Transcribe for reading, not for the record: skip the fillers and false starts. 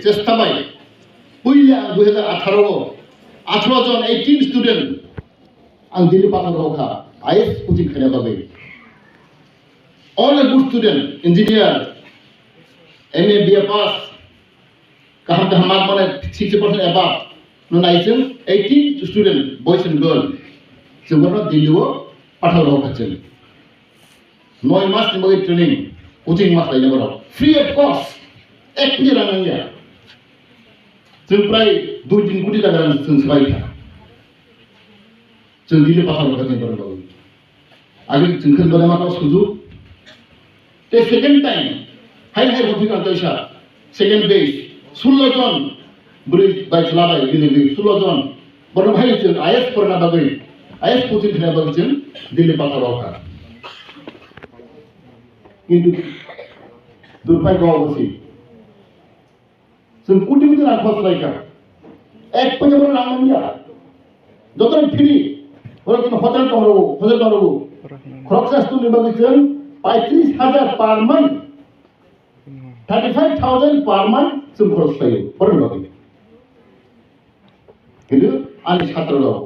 চেষ্টাবাই পুইলা 2018 জন 18 student ang dili pa ko ka ayes coaching khana babe all a good student engineer MA BA pass kaham ka hamar mane 60% above no naisen 18 student boys and girls semua diliwo pathal ro khachen 9 মাস নিবো training coaching মাস লাইনে বড় free of cost এক নিয়ে রাঙিয়া जों प्राय 2-3 কোটি টাকা जों सबायखा जों दिले पाथाल खाथिं बरबाबो आगे जों खोनबोला माखा सुजु ते सेकेंड टाइम हाई हाई हफिक आंतैसा सेकेंड बेस 16 जन ब्रै बाइक लाबाय दिनै 16 जन बरं भाई जों आईएस फरायना बागै आईएस कोचिं होना बागै जों दिले पाथालाव खा किन्तु दुर्भाग्य अबसि जों कोटी कोटी रां खरच लायखा एक पयसा रां नांलिया যতই ফ্রি ওরা কিন্তু হোটেল করবো খরচা স্টুডেন্ট বাগিয়েছেন 35,000 পার মান্থ 35,000 পার মান্থ जों খরচ পাই পড়ার বাকি কিন্তু আমি ছাত্ররাও